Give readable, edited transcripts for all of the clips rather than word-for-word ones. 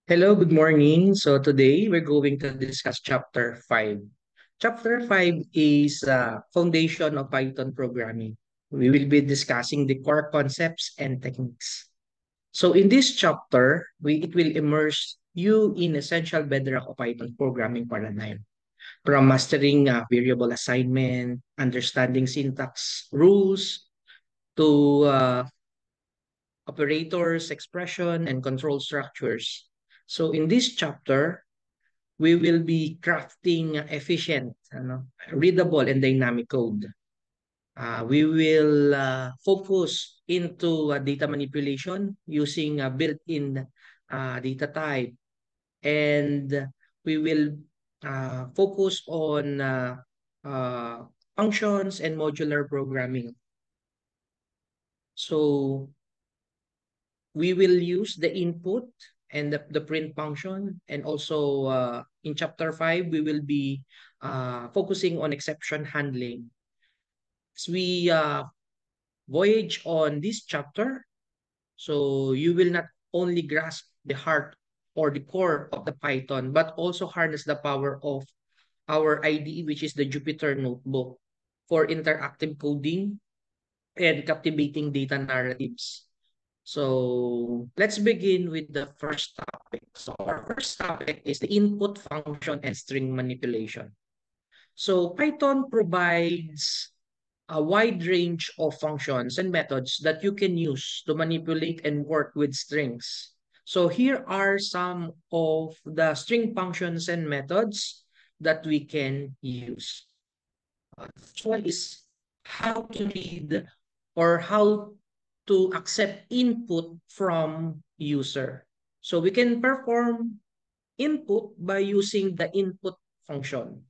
Hello, good morning. So today we're going to discuss Chapter 5. Chapter 5 is Foundation of Python Programming. We will be discussing the core concepts and techniques. So in this chapter, it will immerse you in essential bedrock of Python programming paradigm. From mastering variable assignment, understanding syntax rules, to operators, expression, and control structures. So in this chapter, we will be crafting efficient, readable, and dynamic code. We will focus into data manipulation using built-in data type, and we will focus on uh, functions and modular programming. So we will use the input and the print function, and also in chapter 5 we will be focusing on exception handling. As we voyage on this chapter, so you will not only grasp the heart or the core of the Python, but also harness the power of our IDE, which is the Jupyter Notebook, for interactive coding and captivating data narratives. So let's begin with the first topic. So our first topic is the input function and string manipulation. So Python provides a wide range of functions and methods that you can use to manipulate and work with strings. So here are some of the string functions and methods that we can use. First one is how to read or how to accept input from user. So we can perform input by using the input function.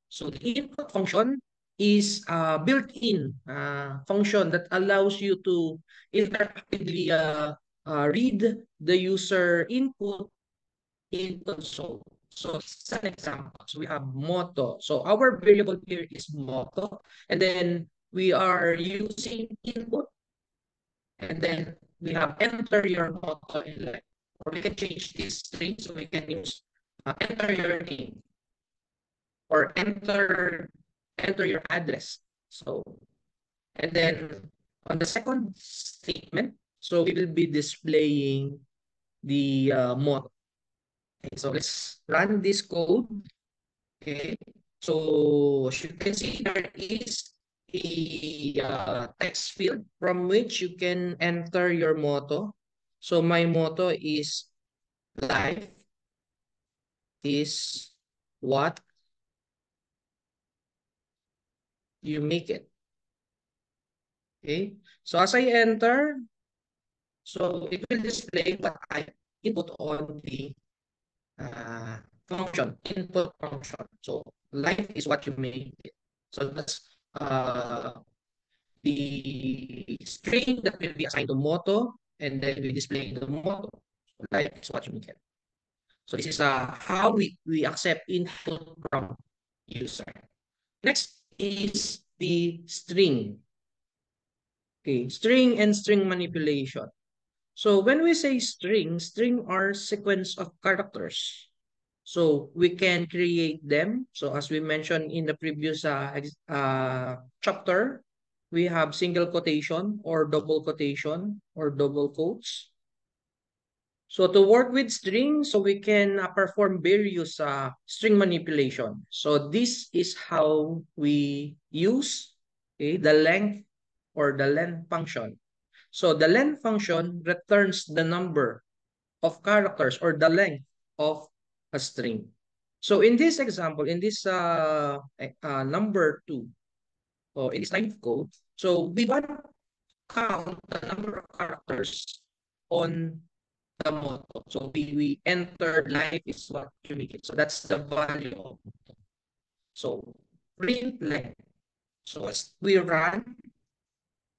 So the input function is a built-in function that allows you to interactively read the user input in console. So this is an example. So we have moto. So our variable here is moto. And then we are using input. And then we have enter your moto in line. Or we can change this string. So we can use enter your name or enter your address. So, and then on the second statement, so we will be displaying the moto. Okay, so let's run this code. Okay, so as you can see, there is a text field from which you can enter your motto. So my motto is life is what you make it. Okay, so as I enter, so it will display what I input on the uh, function, input function. So life is what you make it. So that's the string that will be assigned to moto, and then we display the moto. So life is what you make it. So this is how we accept input from user. Next is the string. Okay, string and string manipulation. So when we say string are sequence of characters. So we can create them. So as we mentioned in the previous chapter, we have single quotation or double quotes. So to work with string, so we can perform various string manipulation. So this is how we use the length or the length function. So the length function returns the number of characters or the length of a string. So in this example, in this number two, or in this line of code, so we want to count the number of characters on the motto. So we enter life is what you make it. So that's the value of motto. So print length. So as we run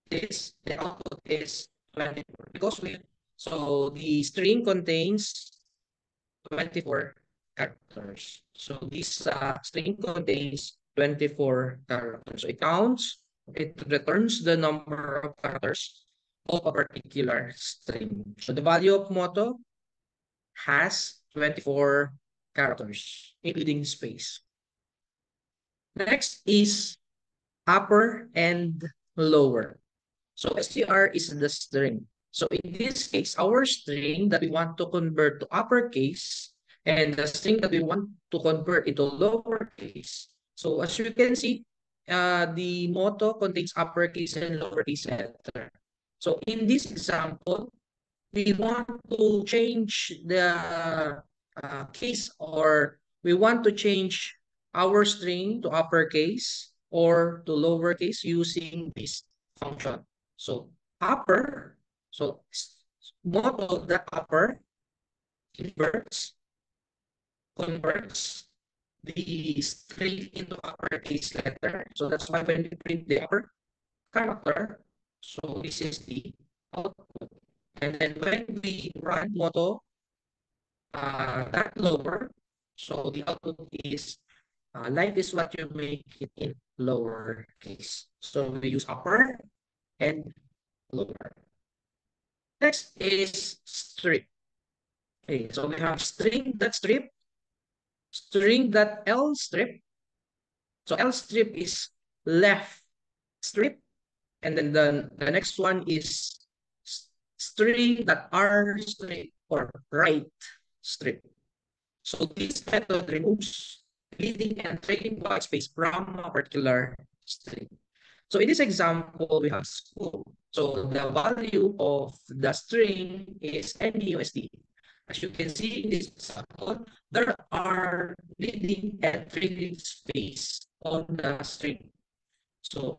this, the output is 24 because so the string contains 24 characters. So this string contains 24 characters. So it returns the number of characters of a particular string. So the value of motto has 24 characters, including space. Next is upper and lower. So STR is the string. So in this case, our string that we want to convert to uppercase and the string that we want to convert into lowercase. So as you can see, the motto contains uppercase and lowercase letter. So in this example, we want to change the case, or we want to change our string to uppercase or to lowercase using this function. So upper, so model the upper converts the string into uppercase letter. So that's why when we print the upper character, so this is the output. And then when we run moto that lower, so the output is life is what you make it in lower case. So we use upper and lower. Next is strip. Okay, so we have string.strip, string.lstrip. So lstrip is left strip, and then the next one is string.rstrip or right strip. So this method removes leading and trailing white space from a particular string. So in this example, we have school. So the value of the string is NBUSD. As you can see in this example, there are leading and trailing space on the string. So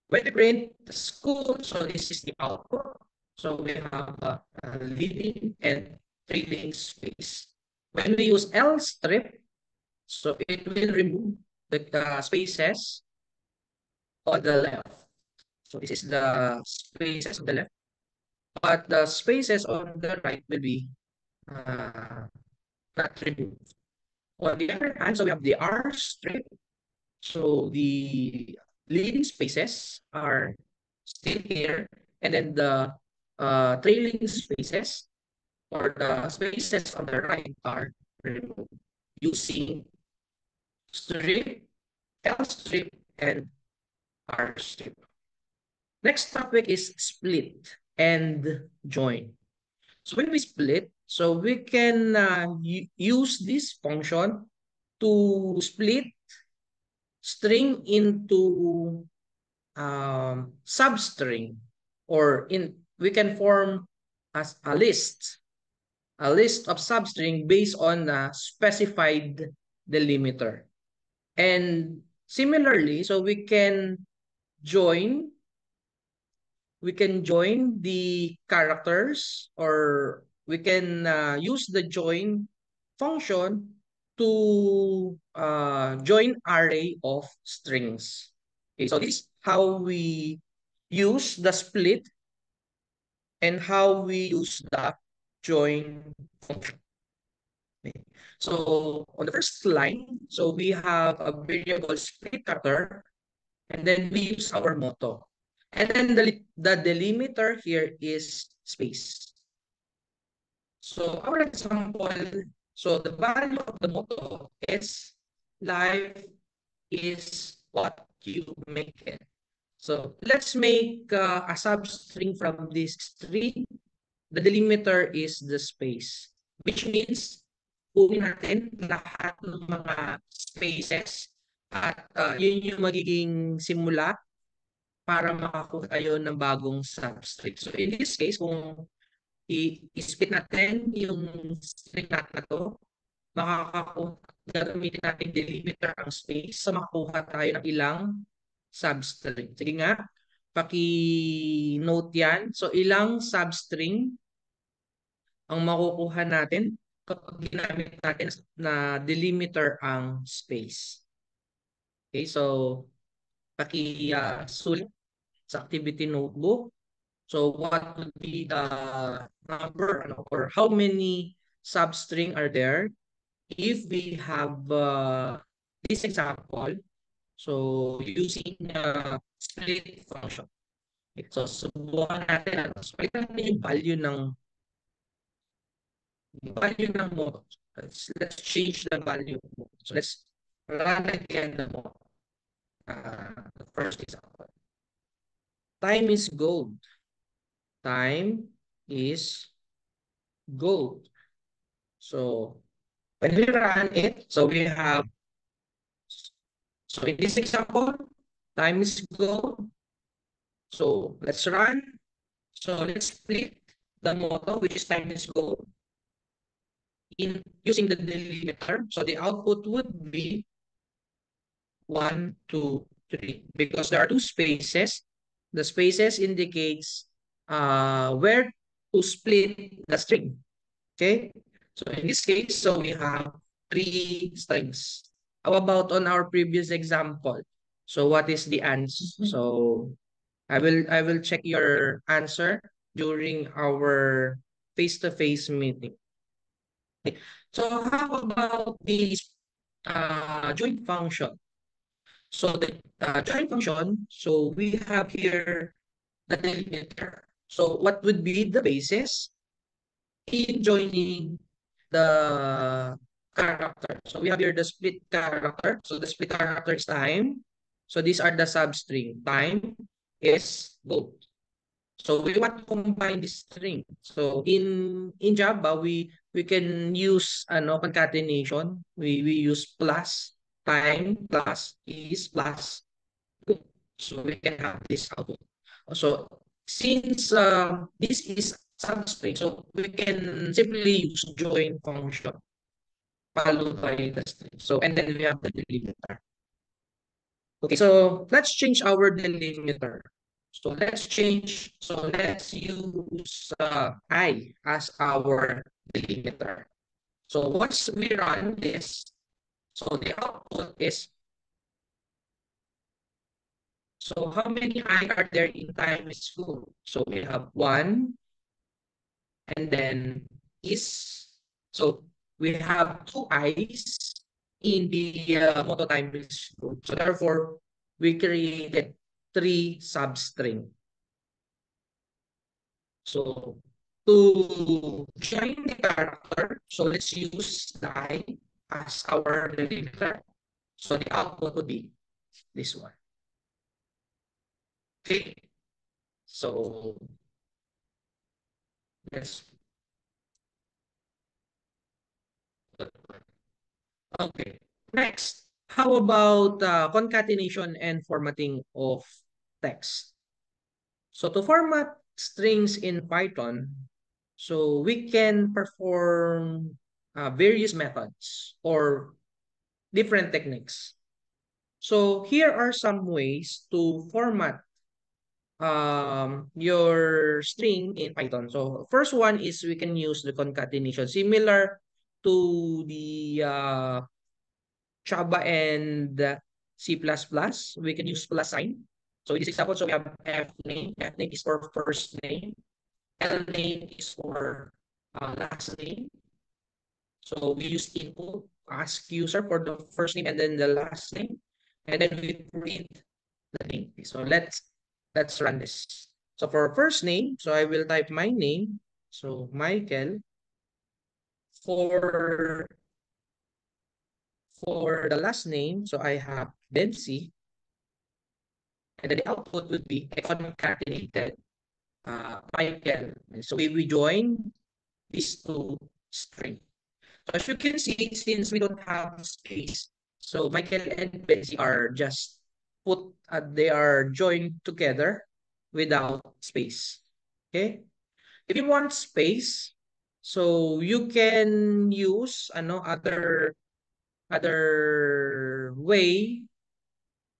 when we print the school, so this is the output. So we have a leading and trailing space. When we use L strip, so it will remove the spaces on the left. So this is the spaces on the left, but the spaces on the right will be not removed. On the other hand, so we have the R strip. So the leading spaces are still here, and then the trailing spaces or the spaces on the right are removed using strip, L strip, and R strip. Next topic is split and join. So when we split, so we can use this function to split string into substring, or we can form as a list of substring based on a specified delimiter. And similarly, so join we can join the characters, or we can use the join function to join array of strings. Okay, so this is how we use the split and how we use the join function. Okay. So on the first line, so we have a variable split character, and then we use our motto. And then the delimiter here is space. So our example, so the value of the motto is life is what you make it. So let's make a substring from this string. The delimiter is the space, which means kunin natin lahat ng mga spaces at yun yung magiging simula para makakuha tayo ng bagong substring. So in this case, kung i-split natin yung string natin na to, gagamitin natin delimiter ang space sa makakuha tayo ng ilang substring. Sige nga, paki-note yan. So ilang substring ang makukuha natin kapag ginamit natin na delimiter ang space. Okay, so paki-sulit sa activity notebook. So what would be the number or how many substring are there if we have this example? So using split function. Okay, so subukan natin. Split natin yung value ng value ng model. Let's change the value. So let's run again the model. The first example. Time is gold. Time is gold. So when we run it, so we have, so in this example, time is gold. So let's run. So let's split the model, which is time is gold, in using the delimiter. So the output would be 1, 2, 3, because there are two spaces. The spaces indicates where to split the string. Okay, so in this case, so we have three strings. How about on our previous example? So what is the answer? So I will check your answer during our face-to-face meeting. Okay. So how about the joint function? So the joint function, so we have here the delimiter. So what would be the basis in joining the character? So we have here the split character. So the split character is time. So these are the substring. Time is gold. So we want to combine this string. So in Java, we can use concatenation. We use plus time plus is plus good. So we can have this output. So since this is substring, so we can simply use join function followed by the string. So and then we have the delimiter. Okay, so let's change our delimiter. So let's use I as our delimiter. So once we run this, so the output is, so how many I are there in time is full? So we have one, and then is, so we have two I's in the moto time is full. So therefore, we created three substring. So to join the character, so let's use the I as our delimiter. So the output would be this one. Okay. So let's, okay. Next, how about concatenation and formatting of text? So to format strings in Python, so we can perform various methods or different techniques. So here are some ways to format your string in Python. So first one is we can use the concatenation similar to the Java and C++. We can use plus sign. So in this example, so we have F name. F name is for first name. L name is for last name. So we use input, ask user for the first name and then the last name, and then we print the name. So let's run this. So for first name, so I will type my name. So Michael. For the last name, so I have Bensy, and then the output would be a concatenated Michael. So we join these two strings. So as you can see, since we don't have space, so Michael and Betsy are just they are joined together without space. Okay? If you want space, so you can use other way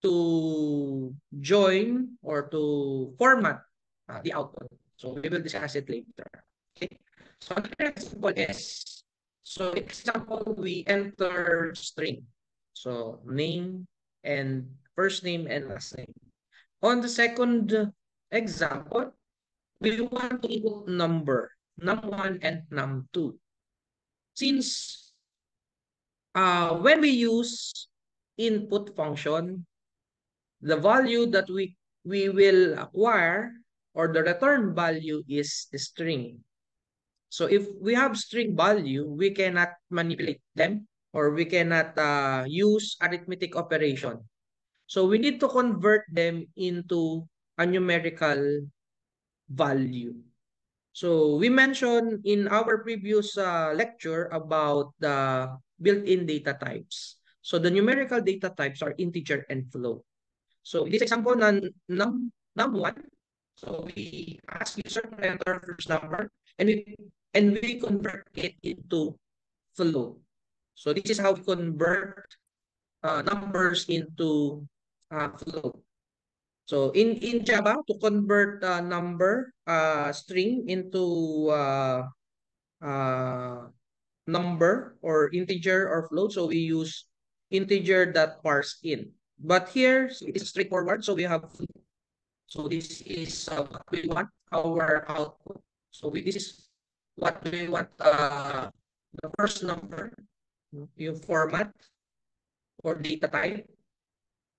to join or to format the output. So we will discuss it later. Okay. So another example is, so example we enter string. So name and first name and last name. On the second example, we want to input number, num1 and num2. Since when we use input function, the value that we will acquire or the return value is the string. So if we have string value, we cannot manipulate them or we cannot use arithmetic operation. So we need to convert them into a numerical value. So we mentioned in our previous lecture about the built-in data types. So the numerical data types are integer and float. So in this example, num1, so we ask user to enter first number and we convert it into float. So this is how we convert numbers into float. So in Java, to convert a number string into uh, number or integer or float, so we use integer that parse in. But here it is straightforward. So we have so this is what we want our output. So this is what we want the first number, yung format or data type.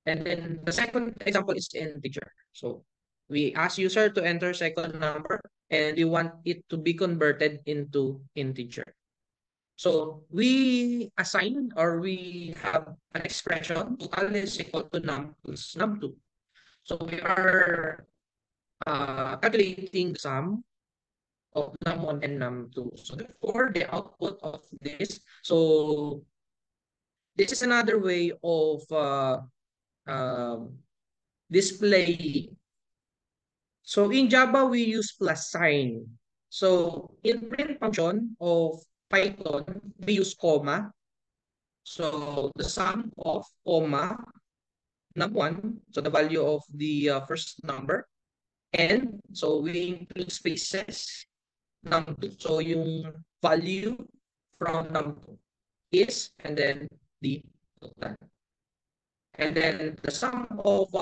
And then the second example is integer. So we ask user to enter second number and we want it to be converted into integer. So we assign or we have an expression total is equal to num plus num2. So we are calculating the sum of num1 and num2. So therefore the output of this, so this is another way of displaying. So in Java, we use plus sign. So in print function of Python, we use comma. So the sum of comma num1, so the value of the first number, and so we include spaces num2. So yung value from num2 is, and then the total. And then the sum of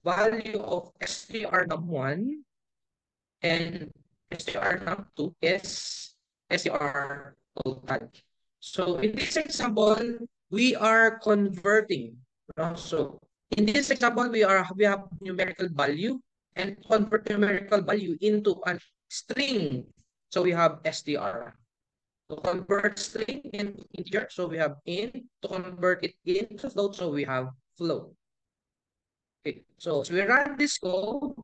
value of str num1 and str num2 is str total. So in this example, we are converting. So in this example, we have numerical value and convert numerical value into a string. So we have str. To convert string into integer, so we have int. To convert it into float, so we have float. Okay, so we run this code.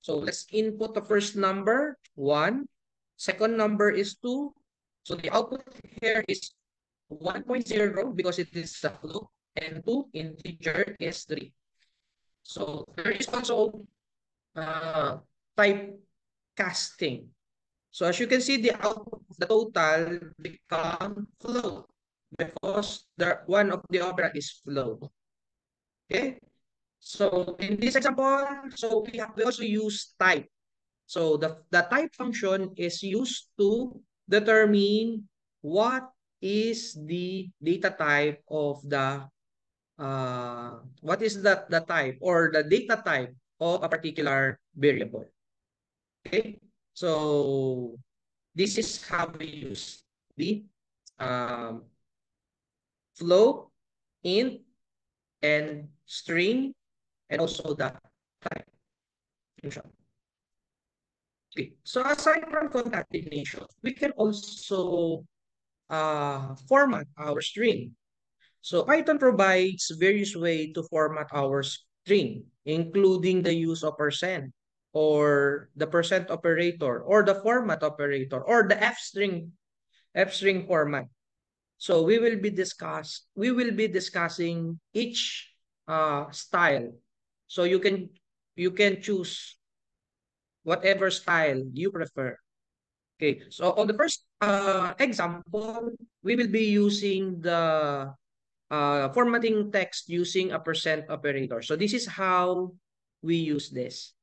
So let's input the first number, 1. Second number is 2. So the output here is 1.0 because it is a float, and 2 integer is 3. So there is also type casting. So as you can see, the output of the total become float because one of the operand is float. Okay. So in this example, so we also use type. So the type function is used to determine what is the data type of the what is the type or the data type of a particular variable. Okay, so this is how we use the float, int, and string, and also the type function. Okay, so aside from concatenation, we can also format our string. So Python provides various ways to format our string, including the use of percent or the percent operator or the format operator or the f string format. So we will be discussing each style. So you can choose whatever style you prefer. Okay, so on the first example, we will be using the formatting text using a percent operator. So this is how we use this.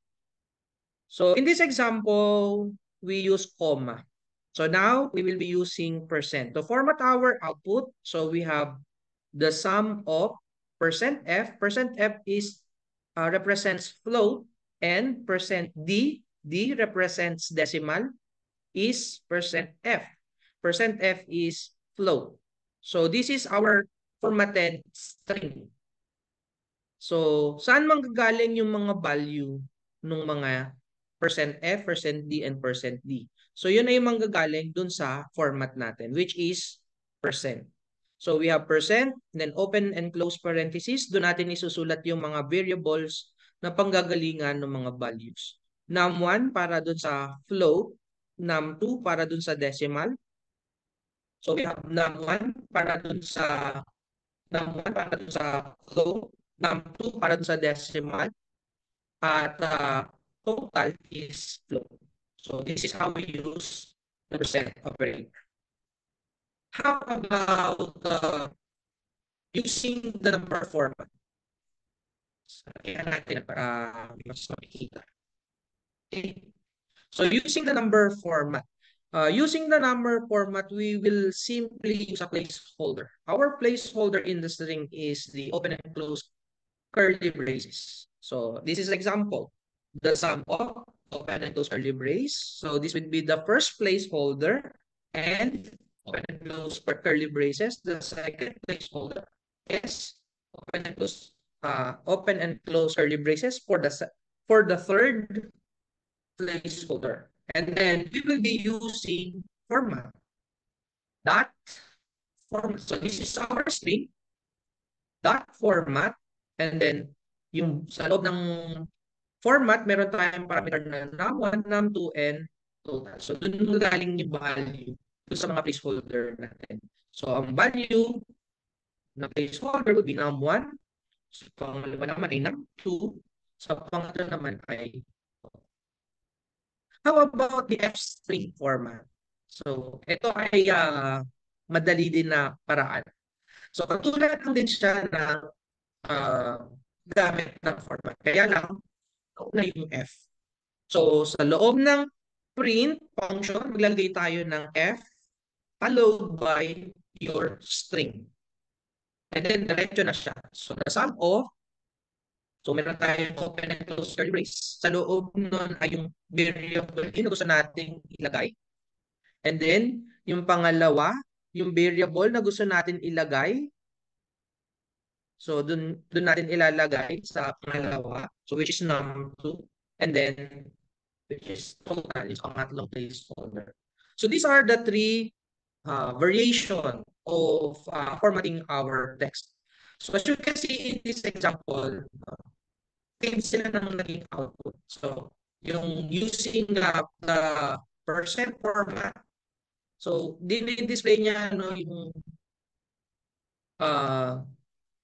So in this example, we use comma. So now we will be using percent. To format our output, so we have the sum of percent %f. Percent %f is represents float, and percent %d represents decimal, is percent %f. Percent %f is float. So this is our formatted string. So saan manggagaling yung mga value ng mga %F, %D, and %D. So yun ay manggagaling dun sa format natin, which is percent. So we have percent, then open and close parentheses. Doon natin isusulat yung mga variables na panggagalingan ng mga values. Num1 para doon sa float, num2 para doon sa decimal. So we have num1 para doon sa float, num2 para doon sa decimal, at total is float. So this is how we use the percent operator. How about using the number format? Kaya natin para mas makikita. Okay. So using the number format. We will simply use a placeholder. Our placeholder in the string is the open and close curly braces. So this is example. The sum of open and close curly brace. So this would be the first placeholder, and open and close curly braces. The second placeholder is open and close curly braces for the third placeholder. And then we will be using format. Dot format. So this is our string. Dot format. And then yung sa loob ng format, meron tayong parameter na num1, num2, and total. So dun galing yung value dun sa mga placeholder natin. So ang value na placeholder would be num1. Sa pangalawa naman ay num2. Sa pangatlo naman ay how about the F-string format? So ito ay madali din na paraan. So katulad lang din siya na gamit ng format. Kaya lang, na yung F. So sa loob ng print function, maglalagay tayo ng F followed by your string. And then diretso na siya. So the sum of, so meron tayong open and close curly brace. Sa loob nun ay yung variable na gusto nating ilagay. And then, yung pangalawa, yung variable na gusto natin ilagay. So dun natin ilalagay sa pangalawa. So which is num2. And then, which is total, is pangatlong placeholder. So these are the three variation of formatting our text. So as you can see in this example, same sila ng naging output. So yung using the percent format, so din-display niya yung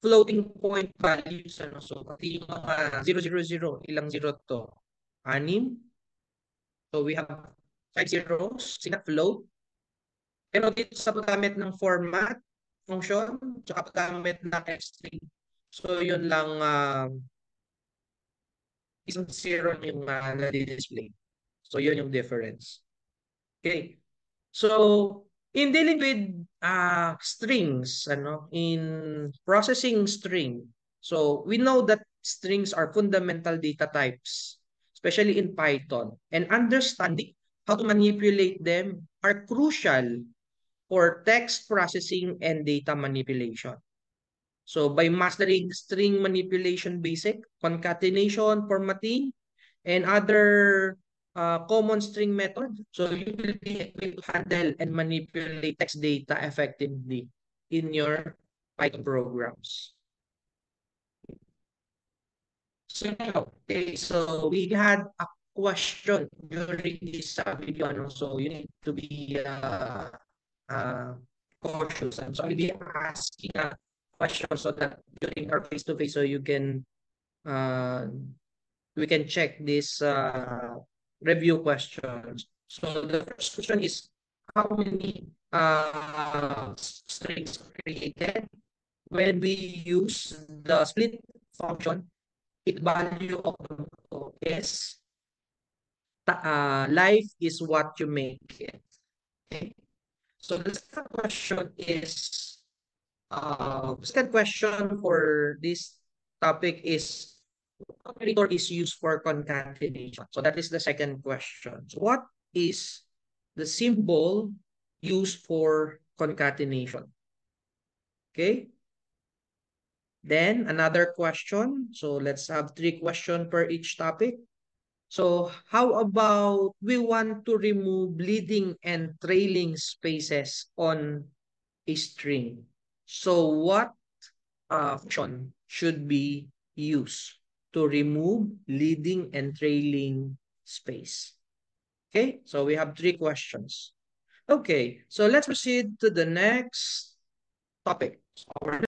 floating point values. So pati yung mga 000, ilang zero to? 6. So we have 5 zeros, float. Pero dito sa paggamit ng format function, tsaka paggamit ng F-string. So yun lang, isang zero yung na-display. So yun yung difference. Okay. So in dealing with strings, in processing string, so we know that strings are fundamental data types, especially in Python, and understanding how to manipulate them are crucial for text processing and data manipulation. So by mastering string manipulation basic, concatenation, formatting, and other common string method, so you will be able to handle and manipulate text data effectively in your Python programs. So now, okay, so we had a question during this video, so you need to be cautious. And so I'll be asking a question so that during our face-to-face, so you can we can check this review questions. So the first question is, how many strings are created when we use the split function? Its value of is life is what you make it. Okay. So the second question for this topic is, what operator is used for concatenation? So that is the second question. So what is the symbol used for concatenation? Okay. Then another question. So let's have 3 questions per each topic. So how about we want to remove leading and trailing spaces on a string? So what function should be used to remove leading and trailing space? Okay, so we have three questions. Okay, so let's proceed to the next topic. Our